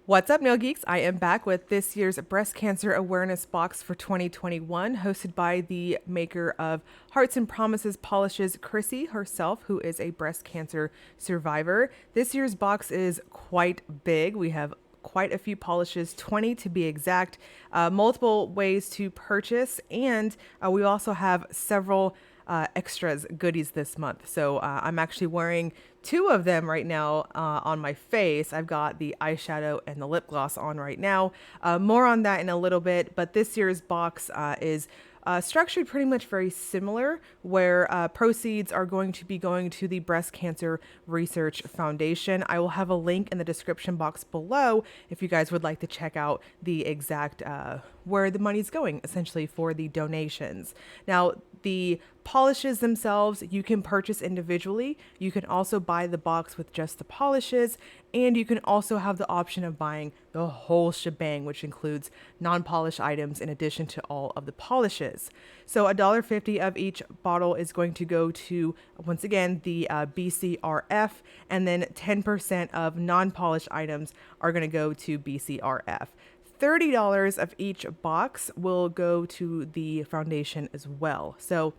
What's up, Nail Geeks? I am back with this year's Breast Cancer Awareness Box for 2021, hosted by the maker of Hearts and Promises Polishes, Chrissy herself, who is a breast cancer survivor. This year's box is quite big. We have quite a few polishes, 20 to be exact, multiple ways to purchase, and we also have several extras goodies this month. So I'm actually wearing two of them right now on my face. I've got the eyeshadow and the lip gloss on right now. More on that in a little bit, but this year's box is structured pretty much very similar, where proceeds are going to be going to the Breast Cancer Research Foundation. I will have a link in the description box below if you guys would like to check out the exact where the money's going, essentially for the donations. Now, the polishes themselves you can purchase individually. You can also buy the box with just the polishes, and you can also have the option of buying the whole shebang, which includes non-polish items in addition to all of the polishes. So $1.50 of each bottle is going to go to, once again, the BCRF, and then 10% of non-polished items are going to go to BCRF. $30 of each box will go to the foundation as well. So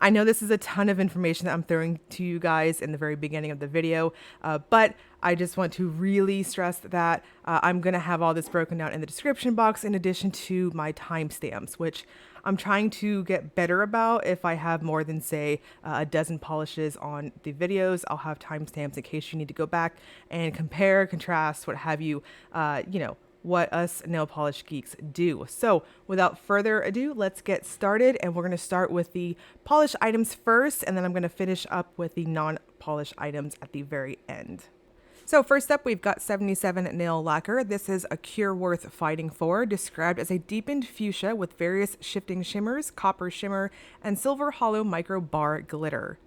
I know this is a ton of information that I'm throwing to you guys in the very beginning of the video, but I just want to really stress that I'm going to have all this broken down in the description box in addition to my timestamps, which I'm trying to get better about. If I have more than, say, a dozen polishes on the videos, I'll have timestamps in case you need to go back and compare, contrast, what have you, what us nail polish geeks do. So without further ado, let's get started, and we're going to start with the polish items first, and then I'm going to finish up with the non-polish items at the very end. So first up, we've got 77 Nail Lacquer. This is a cure worth fighting for, described as a deepened fuchsia with various shifting shimmers, copper shimmer, and silver hollow micro bar glitter.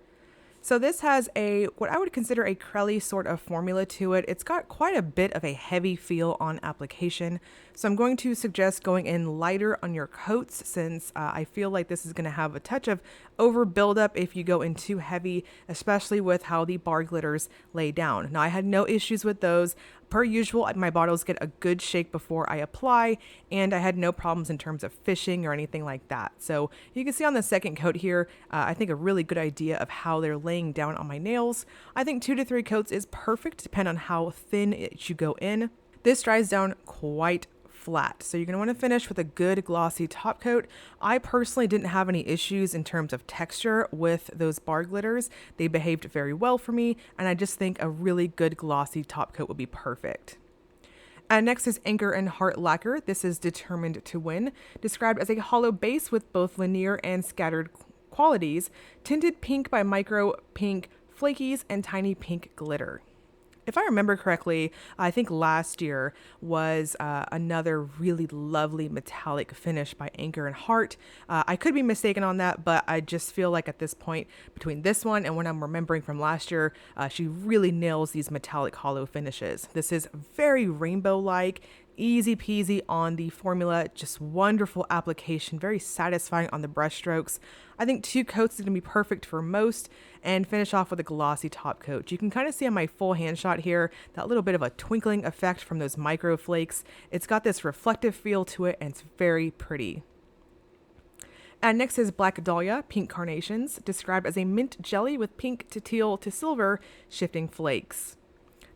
So this has what I would consider a crelly sort of formula to it. It's got quite a bit of a heavy feel on application. So I'm going to suggest going in lighter on your coats, since I feel like this is going to have a touch of over buildup if you go in too heavy, especially with how the bar glitters lay down. Now, I had no issues with those. Per usual, my bottles get a good shake before I apply, and I had no problems in terms of fishing or anything like that. So you can see on the second coat here, I think a really good idea of how they're laying down on my nails. I think 2 to 3 coats is perfect, depending on how thin it you go in. This dries down quite flat, so you're going to want to finish with a good glossy top coat. I personally didn't have any issues in terms of texture with those bar glitters. They behaved very well for me, and I just think a really good glossy top coat would be perfect. And next is Anchor and Heart Lacquer. This is Determined to Win, described as a hollow base with both linear and scattered qualities, tinted pink by micro pink flakies and tiny pink glitter. If I remember correctly, I think last year was another really lovely metallic finish by Anchor and Heart. I could be mistaken on that, but I just feel like at this point, between this one and what I'm remembering from last year, she really nails these metallic hollow finishes. This is very rainbow-like, easy peasy on the formula, just wonderful application, very satisfying on the brush strokes. I think 2 coats is going to be perfect for most, and finish off with a glossy top coat. You can kind of see on my full hand shot here that little bit of a twinkling effect from those micro flakes. It's got this reflective feel to it, and it's very pretty. And next is Black Dahlia, Pink Carnations, described as a mint jelly with pink to teal to silver shifting flakes.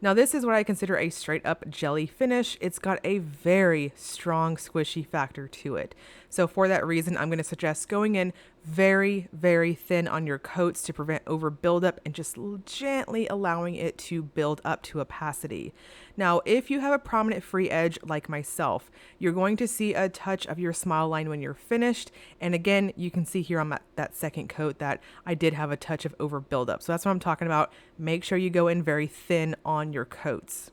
Now, this is what I consider a straight up jelly finish. It's got a very strong squishy factor to it. So for that reason, I'm going to suggest going in very, very thin on your coats to prevent over buildup, and just gently allowing it to build up to opacity. Now, if you have a prominent free edge like myself, you're going to see a touch of your smile line when you're finished. And again, you can see here on that second coat that I did have a touch of over buildup. So that's what I'm talking about. Make sure you go in very thin on your coats.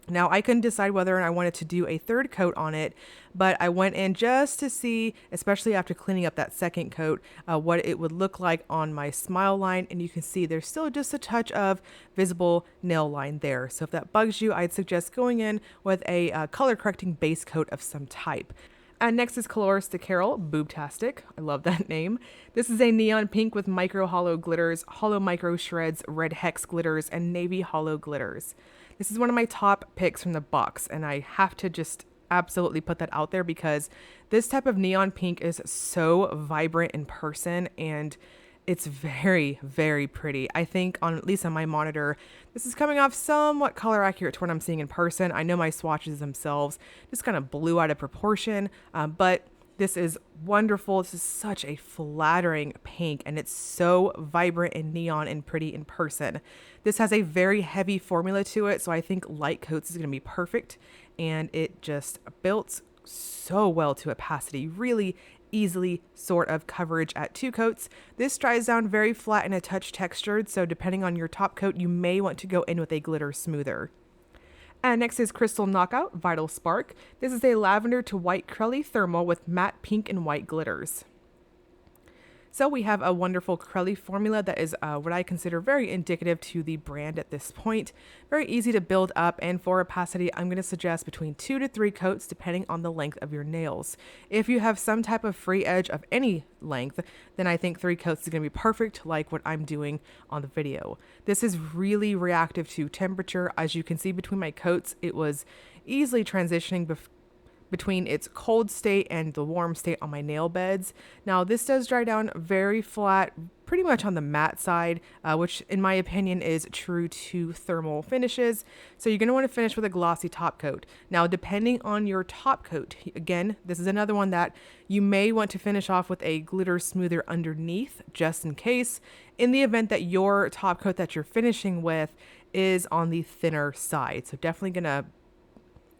Now, I couldn't decide whether I wanted to do a third coat on it, but I went in just to see, especially after cleaning up that second coat, what it would look like on my smile line. And you can see there's still just a touch of visible nail line there. So if that bugs you, I'd suggest going in with a color correcting base coat of some type. And next is Colores de Carol, Boobtastic. I love that name. This is a neon pink with micro hollow glitters, hollow micro shreds, red hex glitters, and navy hollow glitters. This is one of my top picks from the box, and I have to just absolutely put that out there because this type of neon pink is so vibrant in person, and it's very, very pretty. I think on, at least on my monitor, this is coming off somewhat color accurate to what I'm seeing in person. I know my swatches themselves just kind of blew out of proportion, but this is wonderful. This is such a flattering pink, and it's so vibrant and neon and pretty in person. This has a very heavy formula to it, so I think light coats is going to be perfect, and it just built so well to opacity. Really easily sort of coverage at 2 coats. This dries down very flat and a touch textured, so depending on your top coat, you may want to go in with a glitter smoother. And next is Crystal Knockout Vital Spark. This is a lavender to white curly thermal with matte pink and white glitters. So we have a wonderful curly formula that is what I consider very indicative to the brand at this point. Very easy to build up, and for opacity, I'm going to suggest between 2 to 3 coats depending on the length of your nails. If you have some type of free edge of any length, then I think 3 coats is going to be perfect, like what I'm doing on the video. This is really reactive to temperature. As you can see between my coats, it was easily transitioning between its cold state and the warm state on my nail beds. Now this does dry down very flat, pretty much on the matte side, which in my opinion is true to thermal finishes. So you're going to want to finish with a glossy top coat. Now depending on your top coat, again, this is another one that you may want to finish off with a glitter smoother underneath, just in case, in the event that your top coat that you're finishing with is on the thinner side. So definitely going to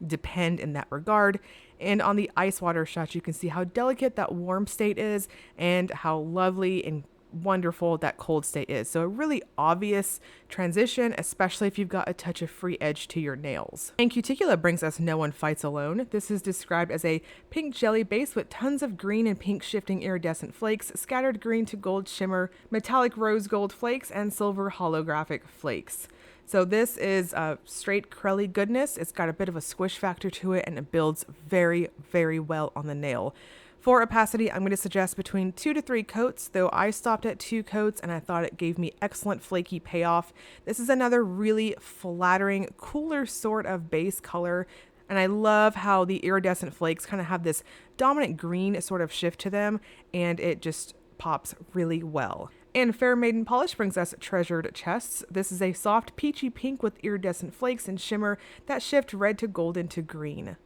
depend in that regard. And on the ice water shot, you can see how delicate that warm state is and how lovely and wonderful that cold state is. So a really obvious transition, especially if you've got a touch of free edge to your nails. And Cuticula brings us No One Fights Alone. This is described as a pink jelly base with tons of green and pink shifting iridescent flakes, scattered green to gold shimmer, metallic rose gold flakes, and silver holographic flakes. So this is straight curly goodness. It's got a bit of a squish factor to it, and it builds very, very well on the nail. For opacity, I'm going to suggest between 2 to 3 coats, though I stopped at 2 coats and I thought it gave me excellent flaky payoff. This is another really flattering, cooler sort of base color. And I love how the iridescent flakes kind of have this dominant green sort of shift to them, and it just pops really well. And Fair Maiden Polish brings us Treasured Chests. This is a soft peachy pink with iridescent flakes and shimmer that shift red to golden to green.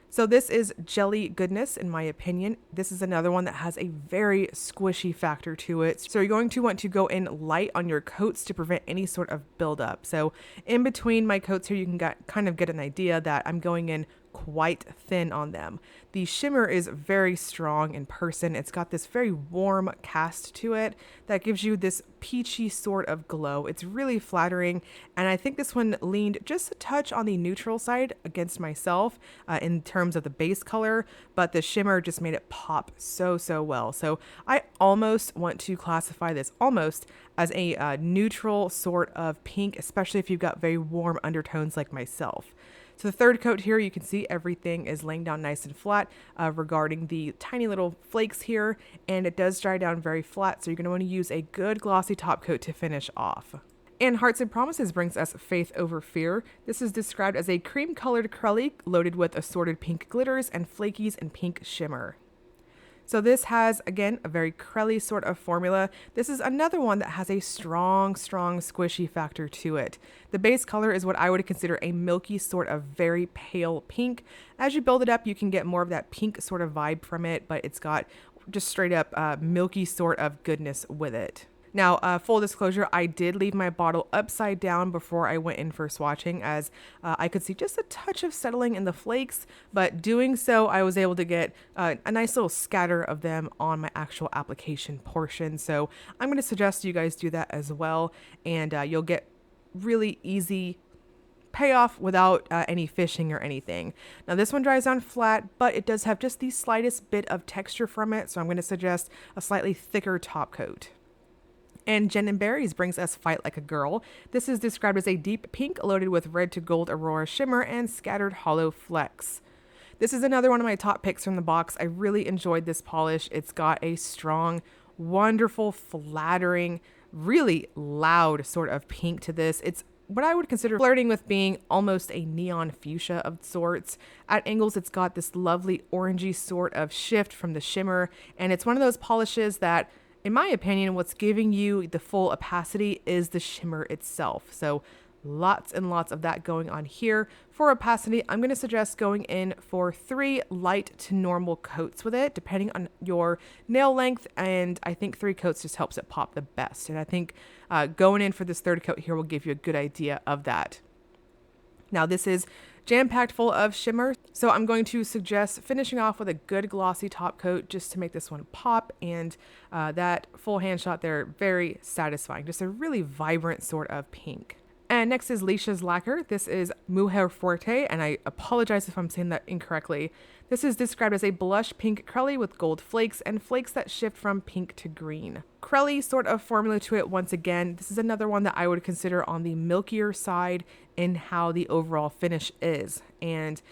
So this is jelly goodness, in my opinion. This is another one that has a very squishy factor to it. So you're going to want to go in light on your coats to prevent any sort of buildup. So in between my coats here, you can kind of get an idea that I'm going in quite thin on them. The shimmer is very strong in person. It's got this very warm cast to it that gives you this peachy sort of glow. It's really flattering, and I think this one leaned just a touch on the neutral side against myself in terms of the base color, but the shimmer just made it pop so well. So I almost want to classify this almost as a neutral sort of pink, especially if you've got very warm undertones like myself. So the third coat here, you can see everything is laying down nice and flat regarding the tiny little flakes here, and it does dry down very flat, so you're going to want to use a good glossy top coat to finish off. And Hearts and Promises brings us Faith Over Fear. This is described as a cream-colored curly loaded with assorted pink glitters and flakies and pink shimmer. So this has, again, a very curly sort of formula. This is another one that has a strong squishy factor to it. The base color is what I would consider a milky sort of very pale pink. As you build it up, you can get more of that pink sort of vibe from it, but it's got just straight up milky sort of goodness with it. Now, full disclosure, I did leave my bottle upside down before I went in for swatching, as I could see just a touch of settling in the flakes, but doing so, I was able to get a nice little scatter of them on my actual application portion. So I'm going to suggest you guys do that as well, and you'll get really easy payoff without any fishing or anything. Now this one dries down flat, but it does have just the slightest bit of texture from it, so I'm going to suggest a slightly thicker top coat. And Jen and Berries brings us Fight Like a Girl. This is described as a deep pink loaded with red to gold aurora shimmer and scattered hollow flecks. This is another one of my top picks from the box. I really enjoyed this polish. It's got a strong, wonderful, flattering, really loud sort of pink to this. It's what I would consider flirting with being almost a neon fuchsia of sorts. At angles, it's got this lovely orangey sort of shift from the shimmer, and it's one of those polishes that, in my opinion, what's giving you the full opacity is the shimmer itself. So lots and lots of that going on here. For opacity, I'm going to suggest going in for 3 light to normal coats with it, depending on your nail length, and I think 3 coats just helps it pop the best. And I think going in for this 3rd coat here will give you a good idea of that. Now this is jam-packed full of shimmer, so I'm going to suggest finishing off with a good glossy top coat just to make this one pop, and that full hand shot there, very satisfying. Just a really vibrant sort of pink. And next is Leesha's Lacquer. This is Mujerfuerte, and I apologize if I'm saying that incorrectly. This is described as a blush pink crelly with gold flakes and flakes that shift from pink to green. Crelly sort of formula to it once again. This is another one that I would consider on the milkier side in how the overall finish is. And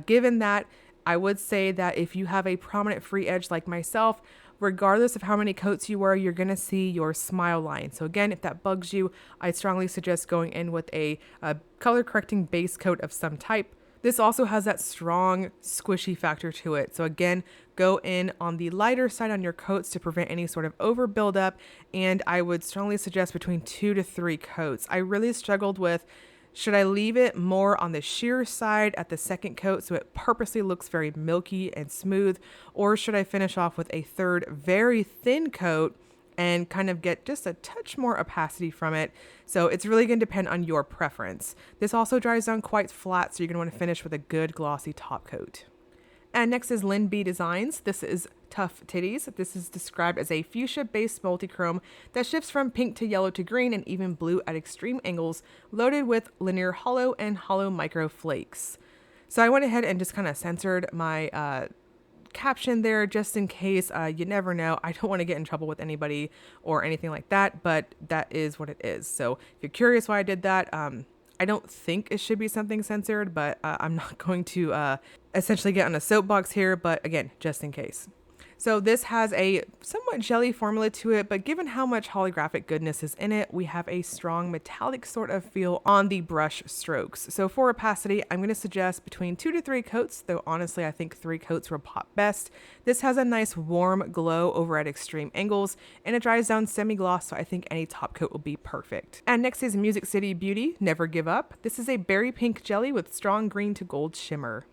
given that, I would say that if you have a prominent free edge like myself, regardless of how many coats you wear, you're going to see your smile line. So again, if that bugs you, I strongly suggest going in with a color correcting base coat of some type. This also has that strong squishy factor to it. So again, go in on the lighter side on your coats to prevent any sort of over buildup. And I would strongly suggest between 2 to 3 coats. I really struggled with, should I leave it more on the sheer side at the 2nd coat so it purposely looks very milky and smooth, or should I finish off with a 3rd very thin coat and kind of get just a touch more opacity from it? So it's really going to depend on your preference. This also dries down quite flat, so you're going to want to finish with a good glossy top coat. And next is Lynn B Designs. This is Tough Titties. This is described as a fuchsia-based multichrome that shifts from pink to yellow to green and even blue at extreme angles, loaded with linear hollow and hollow micro flakes. So I went ahead and just kind of censored my caption there just in case. You never know. I don't want to get in trouble with anybody or anything like that, but that is what it is. So if you're curious why I did that, I don't think it should be something censored, but I'm not going to essentially get on a soapbox here, but again, just in case. So this has a somewhat jelly formula to it, but given how much holographic goodness is in it, we have a strong metallic sort of feel on the brush strokes. So for opacity, I'm going to suggest between 2 to 3 coats, though honestly I think 3 coats will pop best. This has a nice warm glow over at extreme angles, and it dries down semi-gloss, so I think any top coat will be perfect. And next is Music City Beauty, Never Give Up. This is a berry pink jelly with strong green to gold shimmer.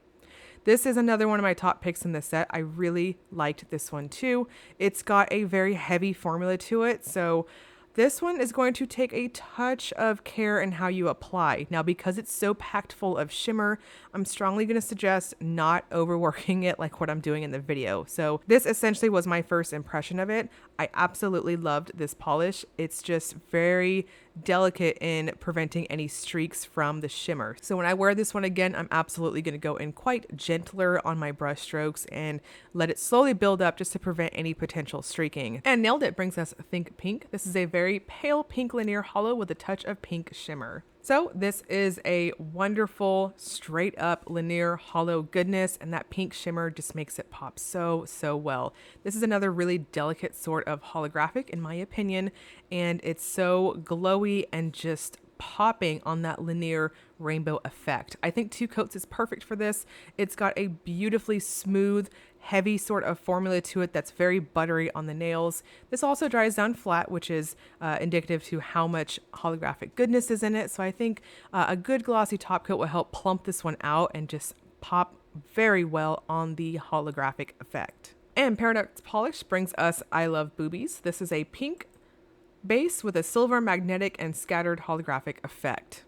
This is another one of my top picks in the set. I really liked this one too. It's got a very heavy formula to it, so this one is going to take a touch of care in how you apply. Now, because it's so packed full of shimmer, I'm strongly going to suggest not overworking it like what I'm doing in the video. So this essentially was my first impression of it. I absolutely loved this polish. It's just very delicate in preventing any streaks from the shimmer. So when I wear this one again, I'm absolutely going to go in quite gentler on my brush strokes and let it slowly build up just to prevent any potential streaking. And Nailed It brings us Think Pink. This is a very pale pink linear hollow with a touch of pink shimmer. So this is a wonderful straight up linear hollow goodness, and that pink shimmer just makes it pop so well. This is another really delicate sort of holographic in my opinion, and it's so glowy and just popping on that linear rainbow effect. I think 2 coats is perfect for this. It's got a beautifully smooth, heavy sort of formula to it that's very buttery on the nails. This also dries down flat, which is indicative to how much holographic goodness is in it. So I think a good glossy top coat will help plump this one out and just pop very well on the holographic effect. And Paradox Polish brings us I Love Boobies. This is a pink base with a silver magnetic and scattered holographic effect.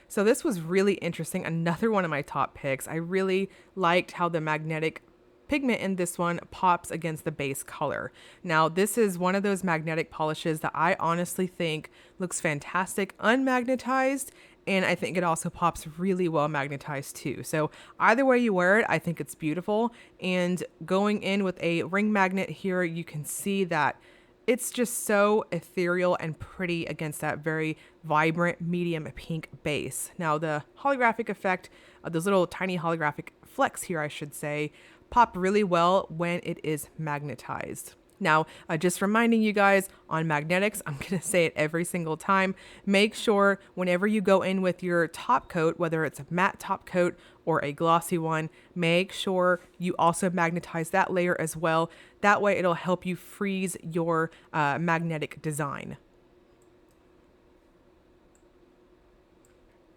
So this was really interesting. Another one of my top picks. I really liked how the magnetic pigment in this one pops against the base color. Now, this is one of those magnetic polishes that I honestly think looks fantastic unmagnetized, and I think it also pops really well magnetized too. So either way you wear it, I think it's beautiful. And going in with a ring magnet here, you can see that it's just so ethereal and pretty against that very vibrant medium pink base. Now the holographic effect, those little tiny holographic flecks here, I should say, pop really well when it is magnetized. Now, just reminding you guys on magnetics, I'm going to say it every single time. Make sure whenever you go in with your top coat, whether it's a matte top coat or a glossy one, make sure you also magnetize that layer as well. That way it'll help you freeze your magnetic design.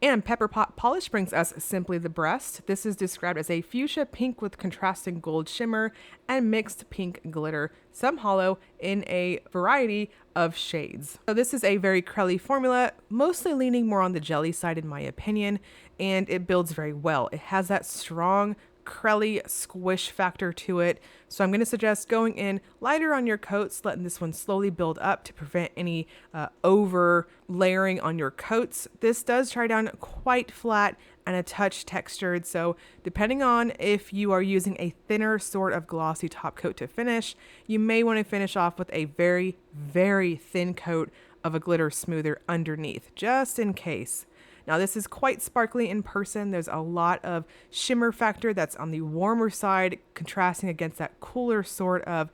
And Pepper Pot Polish brings us Simply the Breast. This is described as a fuchsia pink with contrasting gold shimmer and mixed pink glitter, some hollow in a variety of shades. So this is a very crelly formula, mostly leaning more on the jelly side in my opinion, and it builds very well. It has that strong crelly squish factor to it. So I'm going to suggest going in lighter on your coats, letting this one slowly build up to prevent any over layering on your coats. This does dry down quite flat and a touch textured. So depending on if you are using a thinner sort of glossy top coat to finish, you may want to finish off with a very, very thin coat of a glitter smoother underneath, just in case. Now this is quite sparkly in person. There's a lot of shimmer factor that's on the warmer side, contrasting against that cooler sort of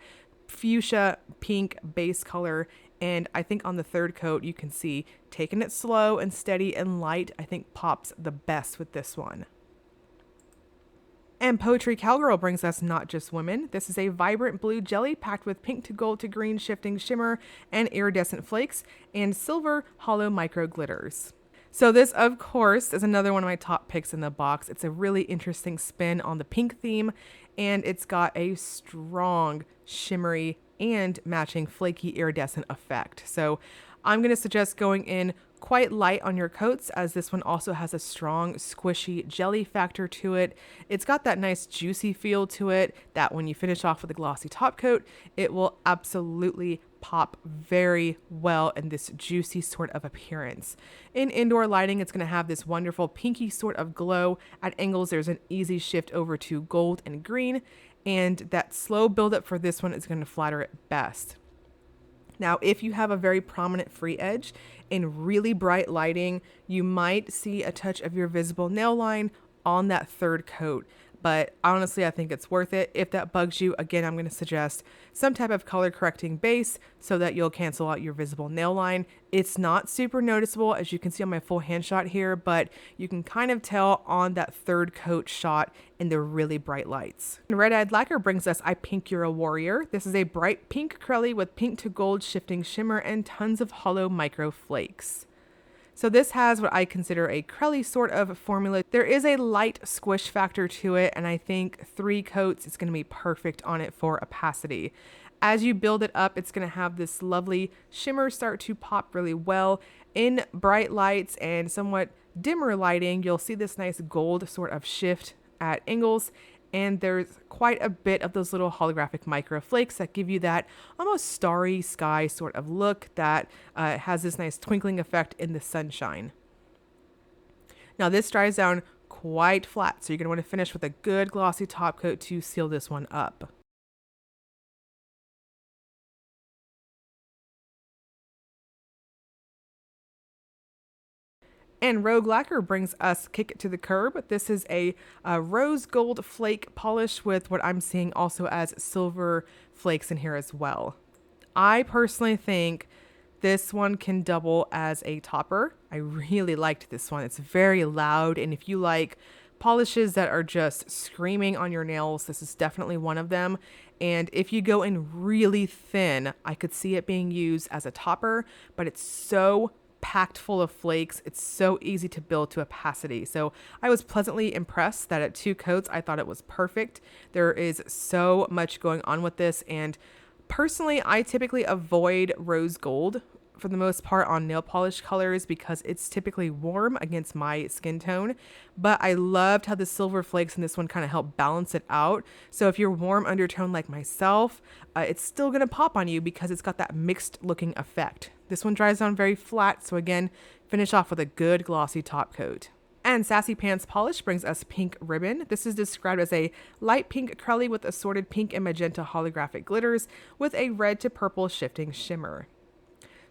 fuchsia pink base color. And I think on the third coat, you can see taking it slow and steady and light, I think pops the best with this one. And Poetry Cowgirl brings us Not Just Women. This is a vibrant blue jelly packed with pink to gold to green shifting shimmer and iridescent flakes and silver hollow micro glitters. So this, of course, is another one of my top picks in the box. It's a really interesting spin on the pink theme, and it's got a strong shimmery and matching flaky iridescent effect. So I'm going to suggest going in quite light on your coats, as this one also has a strong squishy jelly factor to it. It's got that nice juicy feel to it that when you finish off with a glossy top coat, it will absolutely pop very well in this juicy sort of appearance. In indoor lighting, it's going to have this wonderful pinky sort of glow. At angles, there's an easy shift over to gold and green, and that slow buildup for this one is going to flatter it best. Now, if you have a very prominent free edge in really bright lighting, you might see a touch of your visible nail line on that third coat. But honestly, I think it's worth it. If that bugs you, again, I'm going to suggest some type of color correcting base so that you'll cancel out your visible nail line. It's not super noticeable, as you can see on my full hand shot here, but you can kind of tell on that third coat shot in the really bright lights. And Red Eyed Lacquer brings us I Pink You're a Warrior. This is a bright pink crelly with pink to gold shifting shimmer and tons of hollow micro flakes. So this has what I consider a crelly sort of formula. There is a light squish factor to it, and I think 3 coats is going to be perfect on it for opacity. As you build it up, it's going to have this lovely shimmer start to pop really well. In bright lights and somewhat dimmer lighting, you'll see this nice gold sort of shift at angles, and there's quite a bit of those little holographic micro flakes that give you that almost starry sky sort of look that has this nice twinkling effect in the sunshine. Now this dries down quite flat, so you're going to want to finish with a good glossy top coat to seal this one up. And Rogue Lacquer brings us Kick It to the Curb. This is a rose gold flake polish with what I'm seeing also as silver flakes in here as well. I personally think this one can double as a topper. I really liked this one. It's very loud, and if you like polishes that are just screaming on your nails, this is definitely one of them. And if you go in really thin, I could see it being used as a topper, but it's so packed full of flakes. It's so easy to build to opacity. So I was pleasantly impressed that at 2 coats, I thought it was perfect. There is so much going on with this. And personally, I typically avoid rose gold for the most part on nail polish colors because it's typically warm against my skin tone. But I loved how the silver flakes in this one kind of help balance it out. So if you're warm undertone like myself, it's still going to pop on you because it's got that mixed looking effect. This one dries down very flat, so again, finish off with a good glossy top coat. And Sassy Pants Polish brings us Pink Ribbon. This is described as a light pink crelly with assorted pink and magenta holographic glitters with a red to purple shifting shimmer.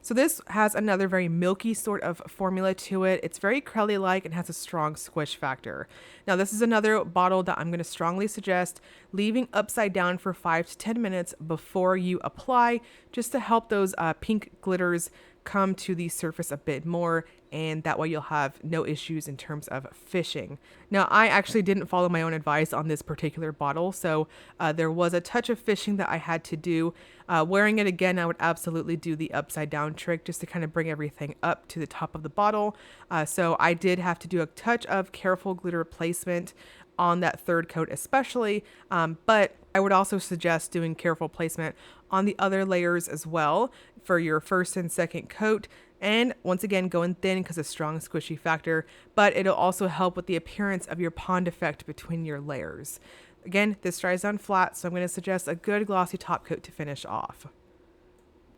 So this has another very milky sort of formula to it. It's very curly-like and has a strong squish factor. Now this is another bottle that I'm going to strongly suggest leaving upside down for 5 to 10 minutes before you apply, just to help those pink glitters come to the surface a bit more, and that way you'll have no issues in terms of fishing. Now I actually didn't follow my own advice on this particular bottle, so there was a touch of fishing that I had to do. Wearing it again, I would absolutely do the upside down trick just to kind of bring everything up to the top of the bottle. So I did have to do a touch of careful glitter placement on that third coat especially, but I would also suggest doing careful placement on the other layers as well for your first and second coat. And once again, going thin because of strong squishy factor, but it'll also help with the appearance of your pond effect between your layers. Again, this dries down flat, so I'm going to suggest a good glossy top coat to finish off.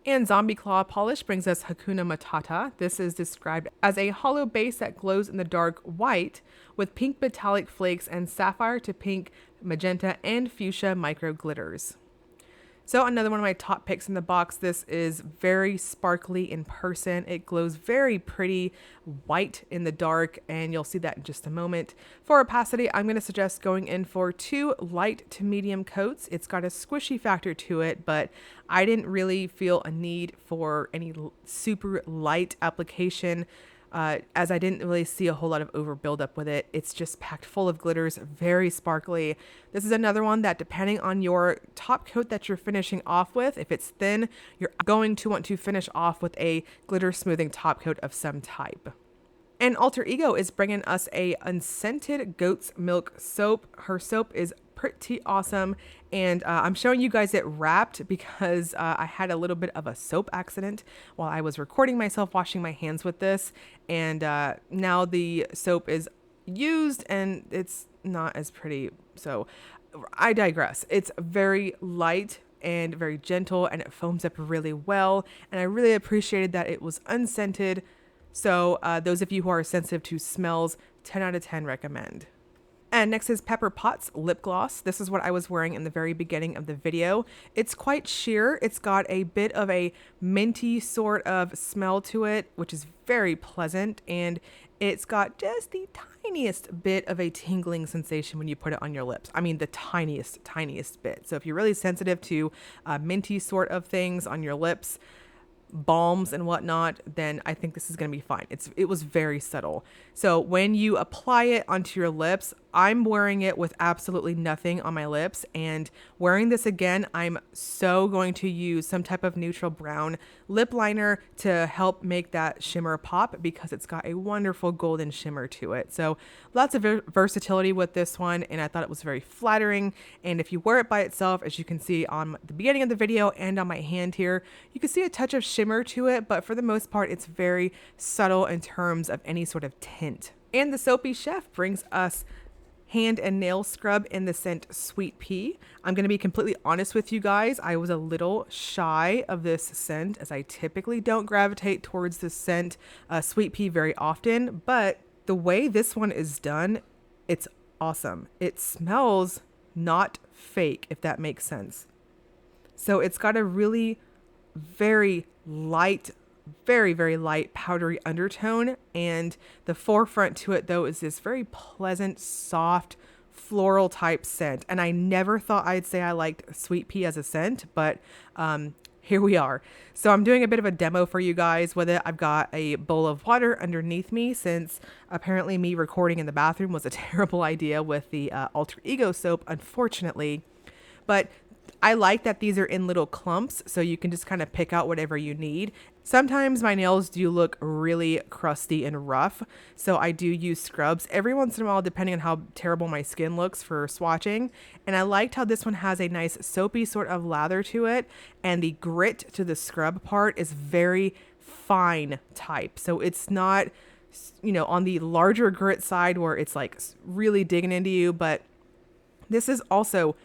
And Zombie Claw Polish brings us Hakuna MaTaTa. This is described as a hollow base that glows in the dark white with pink metallic flakes and sapphire to pink, magenta, and fuchsia micro glitters. So another one of my top picks in the box. This is very sparkly in person. It glows very pretty white in the dark, and you'll see that in just a moment. For opacity, I'm going to suggest going in for 2 light to medium coats. It's got a squishy factor to it, but I didn't really feel a need for any super light application, as I didn't really see a whole lot of over buildup with it. It's just packed full of glitters, very sparkly. This is another one that, depending on your top coat that you're finishing off with, if it's thin, you're going to want to finish off with a glitter smoothing top coat of some type. And Alter Ego is bringing us a unscented goat's milk soap. Her soap is pretty awesome, and I'm showing you guys it wrapped because I had a little bit of a soap accident while I was recording myself washing my hands with this, and now the soap is used and it's not as pretty, so I digress. It's very light and very gentle, and it foams up really well, and I really appreciated that it was unscented. So those of you who are sensitive to smells, 10 out of 10 recommend. And next is Pepper Potts lip gloss. This is what I was wearing in the very beginning of the video. It's quite sheer. It's got a bit of a minty sort of smell to it, which is very pleasant. And it's got just the tiniest bit of a tingling sensation when you put it on your lips. I mean, the tiniest bit. So if you're really sensitive to minty sort of things on your lips, balms and whatnot, then I think this is going to be fine. It was very subtle. So when you apply it onto your lips, I'm wearing it with absolutely nothing on my lips, and wearing this again, I'm so going to use some type of neutral brown lip liner to help make that shimmer pop, because it's got a wonderful golden shimmer to it. So lots of versatility with this one, and I thought it was very flattering. And if you wear it by itself, as you can see on the beginning of the video and on my hand here, you can see a touch of shimmer to it, but for the most part, it's very subtle in terms of any sort of tint. And the Soapy Chef brings us hand and nail scrub in the scent Sweet Pea. I'm going to be completely honest with you guys. I was a little shy of this scent, as I typically don't gravitate towards the scent Sweet Pea very often, but the way this one is done, it's awesome. It smells not fake, if that makes sense. So it's got a really very light, very light powdery undertone, and the forefront to it though is this very pleasant, soft, floral type scent. And I never thought I'd say I liked Sweet Pea as a scent, but here we are. So I'm doing a bit of a demo for you guys with it. I've got a bowl of water underneath me, since apparently me recording in the bathroom was a terrible idea with the Alter Ego soap, unfortunately. But I like that these are in little clumps, so you can just kind of pick out whatever you need. Sometimes my nails do look really crusty and rough, so I do use scrubs every once in a while, depending on how terrible my skin looks, for swatching. And I liked how this one has a nice soapy sort of lather to it, and the grit to the scrub part is very fine type. So it's not, you know, on the larger grit side where it's like really digging into you, but this is also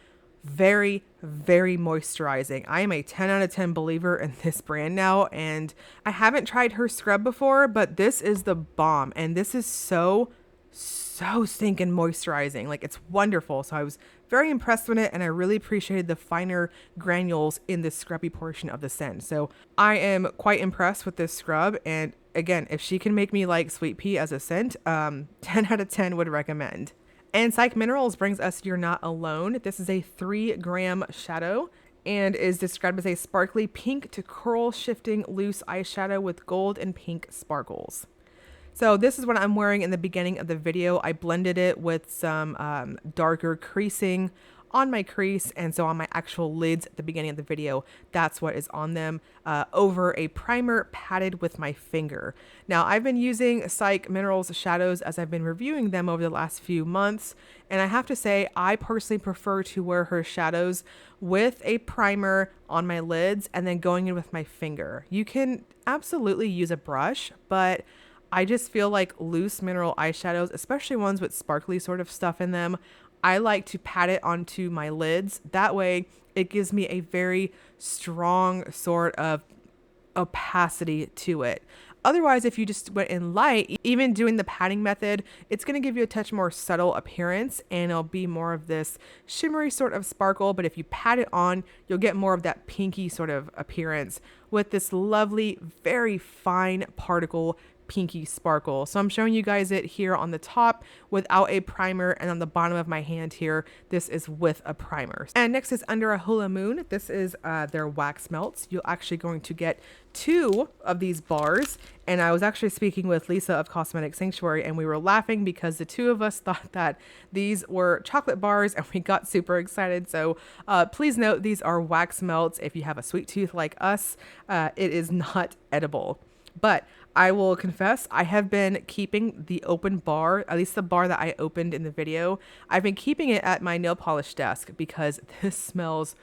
very moisturizing. I am a 10 out of 10 believer in this brand now, and I haven't tried her scrub before, but this is the bomb, and this is so so stinking moisturizing. Like, it's wonderful. So I was very impressed with it, and I really appreciated the finer granules in the scrubby portion of the scent. So I am quite impressed with this scrub, and again, if she can make me like Sweet Pea as a scent, 10 out of 10 would recommend. And Psyche Minerals brings us You're Not Alone. This is a 3-gram shadow and is described as a sparkly pink to curl shifting loose eyeshadow with gold and pink sparkles. So this is what I'm wearing in the beginning of the video. I blended it with some darker creasing on my crease, and so on my actual lids at the beginning of the video, that's what is on them, over a primer patted with my finger. Now, I've been using Psyche Minerals shadows as I've been reviewing them over the last few months, and I have to say, I personally prefer to wear her shadows with a primer on my lids and then going in with my finger. You can absolutely use a brush, but I just feel like loose mineral eyeshadows, especially ones with sparkly sort of stuff in them, I like to pat it onto my lids. That way it gives me a very strong sort of opacity to it. Otherwise, if you just went in light, even doing the patting method, it's going to give you a touch more subtle appearance, and it'll be more of this shimmery sort of sparkle. But if you pat it on, you'll get more of that pinky sort of appearance with this lovely, very fine particle pinky sparkle. So I'm showing you guys it here on the top without a primer, and on the bottom of my hand here, this is with a primer. And next is under a Hula Moon. This is their wax melts. You're actually going to get 2 of these bars, and I was actually speaking with Leesha of Cosmetic Sanctuary, and we were laughing because the 2 of us thought that these were chocolate bars, and we got super excited. So please note, these are wax melts. If you have a sweet tooth like us, it is not edible. But I will confess, I have been keeping the open bar, at least the bar that I opened in the video, I've been keeping it at my nail polish desk because this smells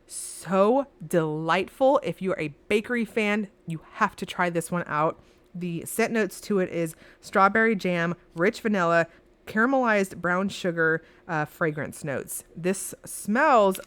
so delightful. If you're a bakery fan, you have to try this one out. The scent notes to it is strawberry jam, rich vanilla, caramelized brown sugar, fragrance notes. This smells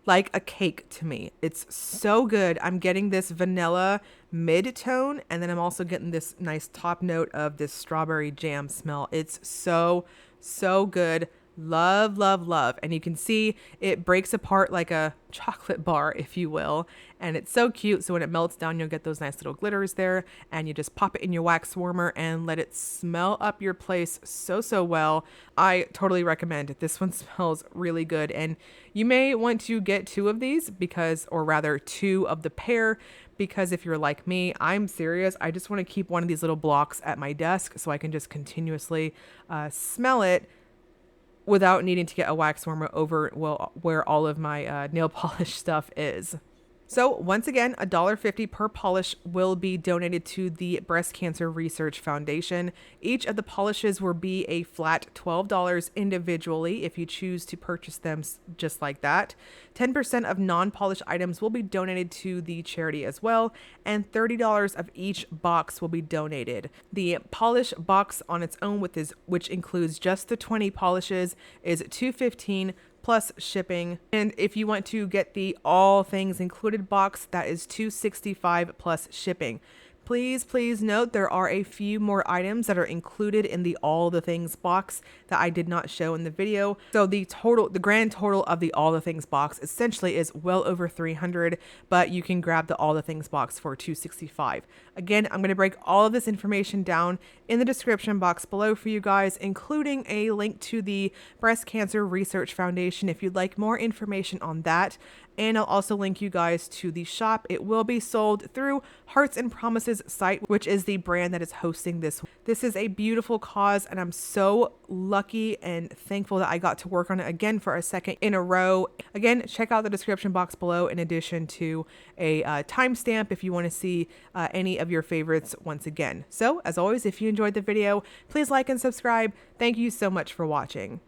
like a cake to me. It's so good. I'm getting this vanilla mid-tone, and then I'm also getting this nice top note of this strawberry jam smell. It's so good. Love, love, love. And you can see it breaks apart like a chocolate bar, if you will. And it's so cute. So when it melts down, you'll get those nice little glitters there, and you just pop it in your wax warmer and let it smell up your place so well. I totally recommend it. This one smells really good. And you may want to get 2 of these because, or rather 2 of the pair, because if you're like me, I'm serious. I just want to keep one of these little blocks at my desk so I can just continuously smell it without needing to get a wax warmer over, well, where all of my nail polish stuff is. So once again, $1.50 per polish will be donated to the Breast Cancer Research Foundation. Each of the polishes will be a flat $12 individually if you choose to purchase them just like that. 10% of non-polished items will be donated to the charity as well, and $30 of each box will be donated. The polish box on its own, which includes just the 20 polishes, is $2.15 plus shipping. And if you want to get the all things included box, that is $2.65 plus shipping. Please note there are a few more items that are included in the all the things box that I did not show in the video. So the grand total of the all the things box essentially is well over $300, but you can grab the all the things box for $265. Again, I'm going to break all of this information down in the description box below for you guys, including a link to the Breast Cancer Research Foundation if you'd like more information on that. And I'll also link you guys to the shop. It will be sold through Hearts and Promises site, which is the brand that is hosting this. This is a beautiful cause, and I'm so lucky and thankful that I got to work on it again for a second in a row. Again, check out the description box below in addition to a timestamp if you want to see any of your favorites once again. So as always, if you enjoyed the video, please like and subscribe. Thank you so much for watching.